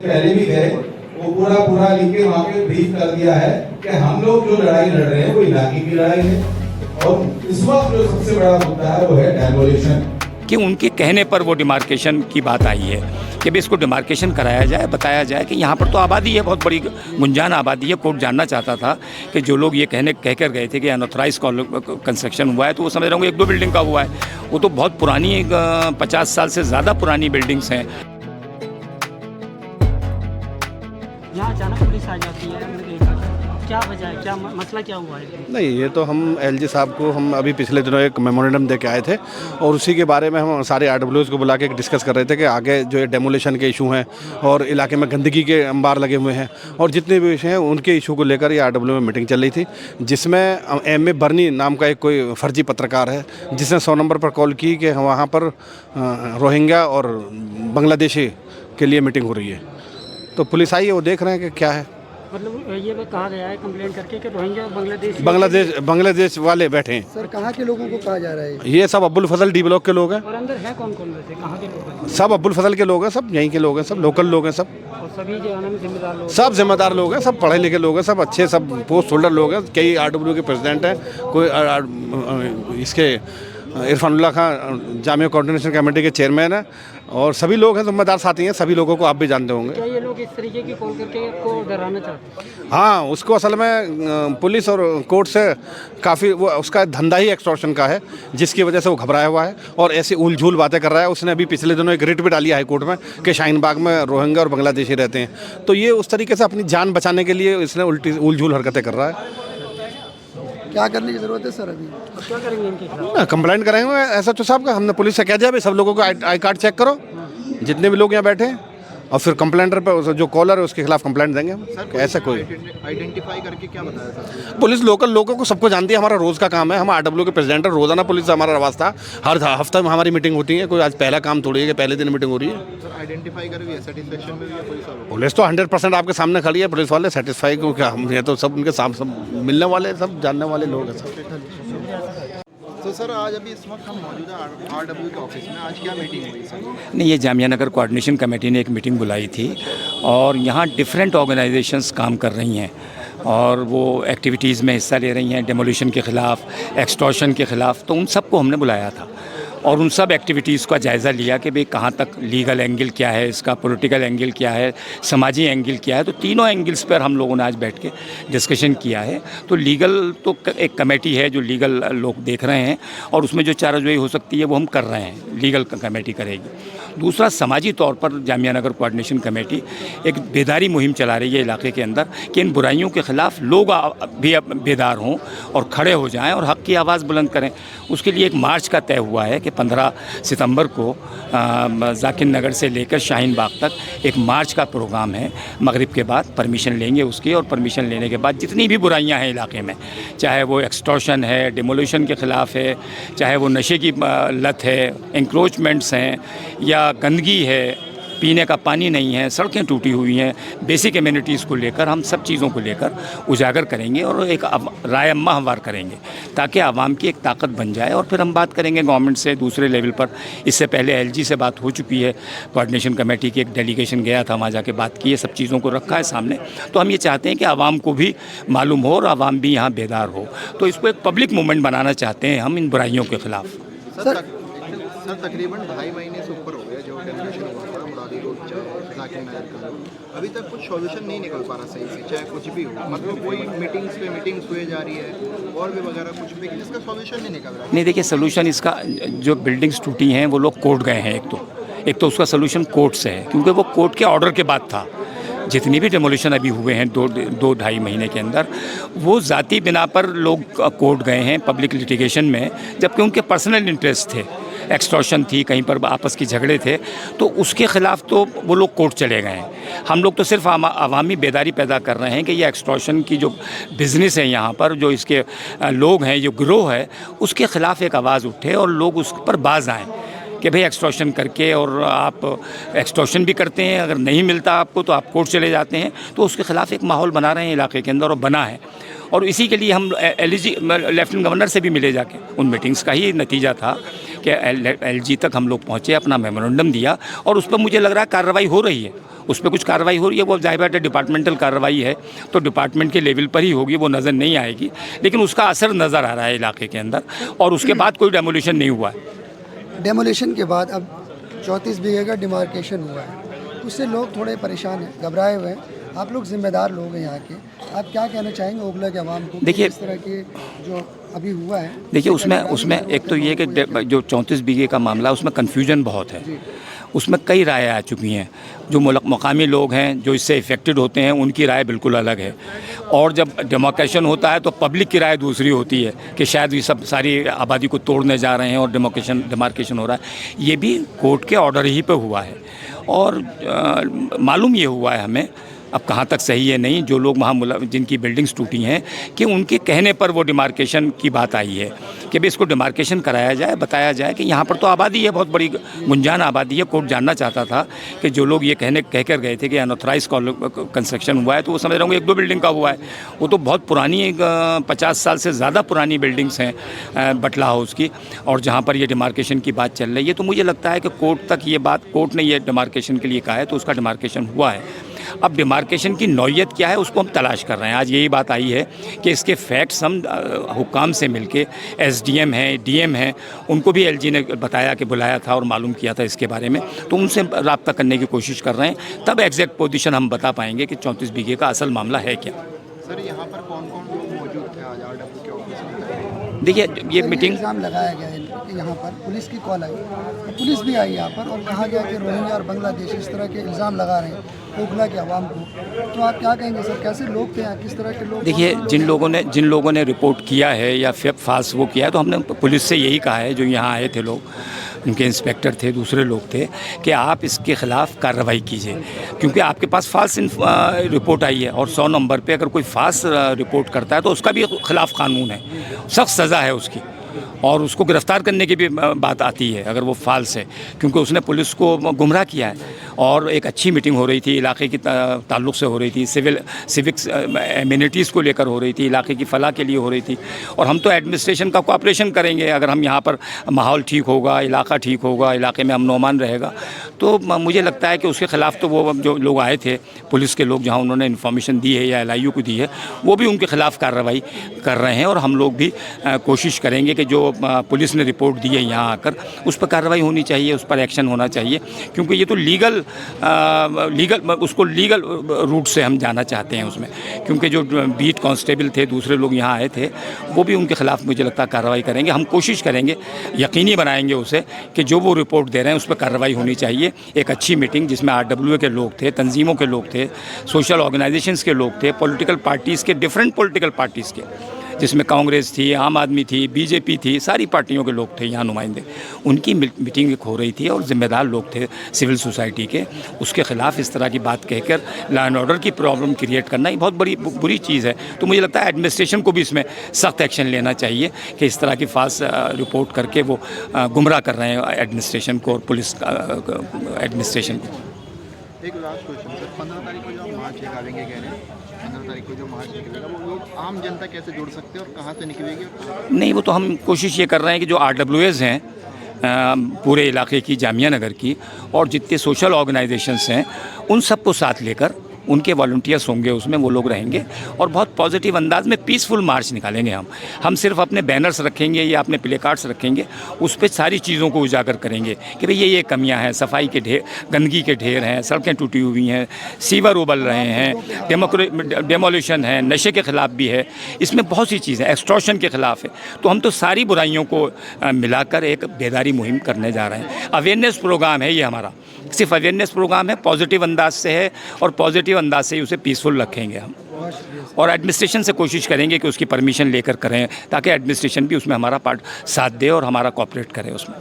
पहले भी गए, वो पूरा लिख के वहाँ पे ब्रीफ कर दिया है कि हम लोग जो लड़ाई लड़ रहे हैं वो इलाके की लड़ाई है, और इस वक्त जो सबसे बड़ा मुद्दा है वो है डेमोलिशन। कि उनके कहने पर वो डिमार्केशन की बात आई है कि भाई इसको डिमार्केशन कराया जाए, बताया जाए कि यहाँ पर तो आबादी है, बहुत बड़ी गुंजान आबादी है। कोर्ट जानना चाहता था कि जो लोग ये कह कर गए थे कि अनऑथराइज कंस्ट्रक्शन हुआ है, तो वो समझ रहा हूँ 1-2 बिल्डिंग का हुआ है। वो तो बहुत पुरानी 50 साल से ज़्यादा पुरानी बिल्डिंग्स हैं। यहाँ अचानक पुलिस आ जाती है, क्या वजह है, क्या मसला क्या हुआ है? नहीं, ये तो हम एलजी साहब को हम अभी पिछले दिनों एक मेमोरेंडम दे के आए थे, और उसी के बारे में हम सारे आरडब्ल्यूएस को बुला के डिस्कस कर रहे थे कि आगे जो डेमोलिशन के इशू हैं और इलाके में गंदगी के अंबार लगे हुए हैं और जितने भी विषय हैं उनके इशू को लेकर ये आरडब्ल्यू में मीटिंग चल रही थी, जिसमें एम ए बर्नी नाम का एक कोई फर्जी पत्रकार है जिसने 100 नंबर पर कॉल की कि वहाँ पर रोहिंग्या और बांग्लादेशी के लिए मीटिंग हो रही है। तो पुलिस आई है, वो देख रहे हैं कि क्या है। मतलब ये कहा गया है कंप्लेंट करके कि रोहिंग्या और बांग्लादेश वाले बैठे हैं। सर कहाँ के लोगों को कहा जा रहा है? ये सब अब्बुल फजल डी ब्लॉक के लोग हैं। और अंदर है कौन कौन वैसे, कहाँ के लोग हैं? सब अब्बुल फजल के लोग हैं, सब यहीं के लोग हैं, सब लोकल लोग हैं, सब और सभी जो है ना जिम्मेदार लोग, सब जिम्मेदार लोग हैं, सब पढ़े लिखे लोग हैं, सब अच्छे, सब पोस्ट होल्डर लोग हैं। कई आरडब्ल्यू के प्रेसिडेंट हैं, कोई इसके इरफानुल्लाह खान जामिया कोऑर्डिनेशन कमेटी के चेयरमैन हैं, और सभी लोग हैं, जिम्मेदार साथी हैं। सभी लोगों को आप भी जानते होंगे। क्या ये लोग इस तरीके की कॉल करके आपको डराना चाहते हैं? हाँ, उसको असल में पुलिस और कोर्ट से काफ़ी वो उसका धंधा ही एक्सटॉर्शन का है, जिसकी वजह से वो घबराया हुआ है और ऐसी उलझुल बातें कर रहा है। उसने अभी पिछले दिनों एक रिट भी डाली हाई कोर्ट में कि शाहीन बाग में रोहिंग्या और बांग्लादेशी रहते हैं। तो ये उस तरीके से अपनी जान बचाने के लिए इसने उलझुल हरकतें कर रहा है। क्या करने की जरूरत है सर अभी? क्या करेंगे इनके खिलाफ? कंप्लेंट करेंगे एसएचओ साहब का। हमने पुलिस से कह दिया भाई सब लोगों को आई कार्ड चेक करो, जितने भी लोग यहाँ बैठे हैं, और फिर कंप्लेंटर पे जो कॉलर है उसके खिलाफ कंप्लेंट देंगे हम। ऐसा कोई आइडेंटिफाई करके क्या बताया सर? पुलिस लोकल लोगों को सबको जानती है, हमारा रोज़ का काम है। हम आरडब्ल्यू के प्रेसिडेंट है, रोज़ाना पुलिस से हमारा वास्ता, हर हफ्ते में हमारी मीटिंग होती है। कोई आज पहला काम थोड़ी है कि पहले दिन मीटिंग हो रही है। सर आइडेंटिफाई कर भी है, सेटिस्फेक्शन में भी है पुलिस वालों को? पुलिस तो 100% आपके सामने खड़ी है। पुलिस वाले सेटिस्फाई को क्या, हम ये तो सब उनके साथ सब मिलने वाले, सब जानने वाले लोग हैं सब। तो सर आज अभी इस वक्त हम मौजूद हैं आरडब्ल्यू के ऑफिस में। आज क्या मीटिंग हुई सर? नहीं, ये जामिया नगर कोऑर्डिनेशन कमेटी ने एक मीटिंग बुलाई थी, और यहाँ डिफरेंट ऑर्गेनाइजेशंस काम कर रही हैं और वो एक्टिविटीज़ में हिस्सा ले रही हैं, डेमोलिशन के ख़िलाफ़, एक्सटॉर्शन के ख़िलाफ़। तो उन सबको हमने बुलाया था और उन सब एक्टिविटीज़ का जायज़ा लिया कि भाई कहाँ तक लीगल एंगल क्या है, इसका पॉलिटिकल एंगल क्या है, समाजी एंगल क्या है। तो तीनों एंगल्स पर हम लोगों ने आज बैठ के डिस्कशन किया है। तो लीगल तो एक कमेटी है जो लीगल लोग देख रहे हैं, और उसमें जो चाराजोई हो सकती है वो हम कर रहे हैं, लीगल कमेटी करेगी। दूसरा, समाजी तौर पर जामिया नगर कोऑर्डिनेशन कमेटी एक बेदारी मुहिम चला रही है इलाके के अंदर कि इन बुराइयों के ख़िलाफ़ लोग भी बेदार हों और खड़े हो जाएं और हक़ की आवाज़ बुलंद करें। उसके लिए एक मार्च का तय हुआ है कि 15 सितंबर को जाकिर नगर से लेकर शाहीन बाग तक एक मार्च का प्रोग्राम है। मगरिब के बाद परमिशन लेंगे उसकी, और परमिशन लेने के बाद जितनी भी बुराइयां हैं इलाके में, चाहे वो एक्सटॉर्शन है, डिमोलिशन के ख़िलाफ़ है, चाहे वो नशे की लत है, इंक्रोचमेंट्स हैं, या गंदगी है, पीने का पानी नहीं है, सड़कें टूटी हुई हैं, बेसिक एमिनिटीज़ को लेकर हम सब चीज़ों को लेकर उजागर करेंगे और एक राय अम्मा हमवार करेंगे, ताकि आवाम की एक ताकत बन जाए। और फिर हम बात करेंगे गवर्नमेंट से दूसरे लेवल पर। इससे पहले एलजी से बात हो चुकी है, कोऑर्डिनेशन कमेटी की एक डेलीगेशन गया था, वहाँ जाके बात की है, सब चीज़ों को रखा है सामने। तो हम ये चाहते हैं कि आवाम को भी मालूम हो और आवाम भी यहाँ बेदार हो। तो इसको एक पब्लिक मूवमेंट बनाना चाहते हैं हम इन बुराइयों के ख़िलाफ़। सर तकरीबन 2.5 महीने से ऊपर हो गया जो डेमोलिशन हुआ था मुरादी रोड जाकिर नगर का। अभी तक कुछ सॉल्यूशन नहीं निकल पा रहा सही से, चाहे कुछ भी हो। मतलब वही मीटिंग्स पे मीटिंग्स हुए जा रही है और भी वगैरह कुछ भी, लेकिन इसका सॉल्यूशन नहीं निकल रहा। नहीं, देखिए सोल्यूशन इसका, जो बिल्डिंग्स टूटी हैं वो लोग कोर्ट गए हैं। एक तो उसका सोल्यूशन कोर्ट से है, क्योंकि वो कोर्ट के ऑर्डर के बाद था। जितनी भी डेमोलिशन अभी हुए हैं 2-2.5 महीने के अंदर, वो ज़ाती बिना पर लोग कोर्ट गए हैं पब्लिक लिटिगेशन में, जबकि उनके पर्सनल इंटरेस्ट थे, एक्सटॉर्शन थी, कहीं पर आपस की झगड़े थे, तो उसके ख़िलाफ़ तो वो लोग कोर्ट चले गए हैं। हम लोग तो सिर्फ आवामी बेदारी पैदा कर रहे हैं कि ये एक्सटॉर्शन की जो बिज़नेस है यहाँ पर, जो इसके लोग हैं, जो गिरोह है, उसके ख़िलाफ़ एक आवाज़ उठे और लोग उस पर बाज़ आएँ कि भाई एक्सटॉर्शन करके, और आप एक्सटॉर्शन भी करते हैं, अगर नहीं मिलता आपको तो आप कोर्ट चले जाते हैं। तो उसके ख़िलाफ़ एक माहौल बना रहे हैं इलाके के अंदर, और बना है। और इसी के लिए हम एलजी लेफ्टिनेंट गवर्नर से भी मिले जाके, उन मीटिंग्स का ही नतीजा था कि एलजी तक हम लोग पहुँचे, अपना मेमोरेंडम दिया और उस पर मुझे लग रहा है कार्रवाई हो रही है, उस पर कुछ कार्रवाई हो रही है। वो जाहिर बात है डिपार्टमेंटल कार्रवाई है तो डिपार्टमेंट के लेवल पर ही होगी, वो नज़र नहीं आएगी, लेकिन उसका असर नज़र आ रहा है इलाके के अंदर। और उसके बाद कोई डेमोलिशन नहीं हुआ है। डेमोलिशन के बाद अब 34 बीघे का डिमार्केशन हुआ है, उससे लोग थोड़े परेशान हैं, घबराए हुए हैं। आप लोग जिम्मेदार लोग हैं यहाँ के, आप क्या कहना चाहेंगे ओखला के आवाम को? देखिए, इस तरह के जो अभी हुआ है, देखिए उसमें एक तो ये कि जो 34 बीघे का मामला, उसमें कन्फ्यूजन बहुत है, उसमें कई राय आ चुकी हैं। जो मकामी लोग हैं जो इससे इफ़ेक्टेड होते हैं उनकी राय बिल्कुल अलग है, और जब डेमोक्रेशन होता है तो पब्लिक की राय दूसरी होती है कि शायद ये सब सारी आबादी को तोड़ने जा रहे हैं और डिमार्केशन हो रहा है। ये भी कोर्ट के ऑर्डर ही पे हुआ है और मालूम ये हुआ है हमें, अब कहाँ तक सही है नहीं, जो लोग वहाँ जिनकी बिल्डिंग्स टूटी हैं कि उनके कहने पर वो डिमार्केशन की बात आई है कि भाई इसको डिमार्केशन कराया जाए, बताया जाए कि यहाँ पर तो आबादी है, बहुत बड़ी गुंजान आबादी है। कोर्ट जानना चाहता था कि जो लोग ये कह कर गए थे कि अनऑथराइज कंस्ट्रक्शन हुआ है, तो वो समझ रहा हूँ 1-2 बिल्डिंग का हुआ है, वो तो बहुत पुरानी 50 साल से ज़्यादा पुरानी बिल्डिंग्स हैं बटला हाउस की, और जहाँ पर ये डिमार्केशन की बात चल रही है। तो मुझे लगता है कि कोर्ट तक ये बात, कोर्ट ने ये डिमार्केशन के लिए कहा है तो उसका डिमार्केशन हुआ है। अब डिमार्केशन की नौयत क्या है उसको हम तलाश कर रहे हैं। आज यही बात आई है कि इसके फैक्ट्स हम हुक्काम से मिलके, एसडीएम हैं, डीएम हैं, उनको भी एलजी ने बताया कि बुलाया था और मालूम किया था इसके बारे में, तो उनसे रब्ता करने की कोशिश कर रहे हैं। तब एग्जैक्ट पोजीशन हम बता पाएंगे कि 34 बीघे का असल मामला है क्या। सर यहाँ पर कौन-कौन लोग मौजूद थे आज आरडब्ल्यू के ऑफिस में? देखिए ये मीटिंग, इल्ज़ाम लगाया गया है कि यहाँ पर पुलिस की कॉल आई, तो पुलिस भी आई यहाँ पर और कहा गया कि रोहिंग्या और बांग्लादेश इस तरह के इल्ज़ाम लगा रहे हैं ओखला के आवाम को, तो आप क्या कहेंगे सर, कैसे लोग थे यहाँ, किस तरह के लोग? देखिए जिन लोगों ने रिपोर्ट किया है या फिर फाल्स वो किया है, तो हमने पुलिस से यही कहा है, जो यहाँ आए थे लोग, उनके इंस्पेक्टर थे, दूसरे लोग थे, कि आप इसके ख़िलाफ़ कार्रवाई कीजिए, क्योंकि आपके पास फाल्स रिपोर्ट आई है और 100 नंबर पे अगर कोई फाल्स रिपोर्ट करता है तो उसका भी ख़िलाफ़ कानून है, सख्त सज़ा है उसकी, और उसको गिरफ़्तार करने की भी बात आती है अगर वो फाल्स है, क्योंकि उसने पुलिस को गुमराह किया है। और एक अच्छी मीटिंग हो रही थी, इलाके की ताल्लुक़ से हो रही थी, सिविक्स एमिनिटीज़ को लेकर हो रही थी, इलाके की फ़लाह के लिए हो रही थी, और हम तो एडमिनिस्ट्रेशन का कोऑपरेशन करेंगे। अगर हम यहाँ पर माहौल ठीक होगा, इलाका ठीक होगा, इलाके में अमन अमान रहेगा, तो मुझे लगता है कि उसके ख़िलाफ़ तो वो जो लोग आए थे पुलिस के लोग, जहाँ उन्होंने इन्फॉर्मेशन दी है या LIU को दी है, वो भी उनके ख़िलाफ़ कार्रवाई कर रहे हैं। और हम लोग भी कोशिश करेंगे कि जो पुलिस ने रिपोर्ट दी है यहाँ आकर, उस पर कार्रवाई होनी चाहिए, उस पर एक्शन होना चाहिए, क्योंकि ये तो लीगल रूट से हम जाना चाहते हैं उसमें, क्योंकि जो बीट कांस्टेबल थे, दूसरे लोग यहाँ आए थे, वो भी उनके ख़िलाफ़ मुझे लगता है कार्रवाई करेंगे। हम कोशिश करेंगे, यकीनी बनाएंगे उसे कि जो वो रिपोर्ट दे रहे हैं उस पर कार्रवाई होनी चाहिए। एक अच्छी मीटिंग जिसमें RWA के लोग थे, तंजीमों के लोग थे, सोशल ऑर्गेनाइजेशंस के लोग थे, पॉलिटिकल पार्टीज़ के, डिफरेंट पॉलिटिकल पार्टीज़ के, जिसमें कांग्रेस थी, आम आदमी थी, BJP थी, सारी पार्टियों के लोग थे यहाँ नुमाइंदे, उनकी मीटिंग हो रही थी और ज़िम्मेदार लोग थे सिविल सोसाइटी के। उसके ख़िलाफ़ इस तरह की बात कहकर लॉ एंड ऑर्डर की प्रॉब्लम क्रिएट करना ये बहुत बड़ी बुरी चीज़ है। तो मुझे लगता है एडमिनिस्ट्रेशन को भी इसमें सख्त एक्शन लेना चाहिए कि इस तरह की फाल्स रिपोर्ट करके वो गुमराह कर रहे हैं एडमिनिस्ट्रेशन को और पुलिस एडमिनिस्ट्रेशन को। एक लास्ट क्वेश्चन सर, 15 तारीख को जो आप मार्च निकालेंगे कह रहे हैं, 15 तारीख को जो मार्च निकलेगा वो लोग आम जनता कैसे जुड़ सकते हैं और कहाँ से निकलेगी और कहाँ? नहीं, वो तो हम कोशिश ये कर रहे हैं कि जो RWAs हैं पूरे इलाके की, जामिया नगर की, और जितने सोशल ऑर्गेनाइजेशंस हैं उन सबको साथ लेकर, उनके वॉलंटियर्स होंगे उसमें, वो लोग रहेंगे और बहुत पॉजिटिव अंदाज में पीसफुल मार्च निकालेंगे। हम सिर्फ अपने बैनर्स रखेंगे या अपने प्ले कार्ड्स रखेंगे, उस पर सारी चीज़ों को उजागर करेंगे कि भाई ये कमियां हैं, सफाई के ढेर, गंदगी के ढेर हैं, सड़कें टूटी हुई हैं, सीवर उबल रहे हैं, डेमोलिशन है, नशे के ख़िलाफ़ भी है, इसमें बहुत सी चीज़ें, एक्सटॉर्शन के ख़िलाफ़ है। तो हम तो सारी बुराइयों को मिलाकर एक बेदारी मुहिम करने जा रहे हैं। अवेयरनेस प्रोग्राम है ये हमारा, सिर्फ अवेयरनेस प्रोग्राम है, पॉजिटिव अंदाज से है और पॉजिटिव अंदाज से ही उसे पीसफुल रखेंगे हम, और एडमिनिस्ट्रेशन से कोशिश करेंगे कि उसकी परमिशन लेकर करें, ताकि एडमिनिस्ट्रेशन भी उसमें हमारा पार्ट साथ दे और हमारा कोऑपरेट करे उसमें।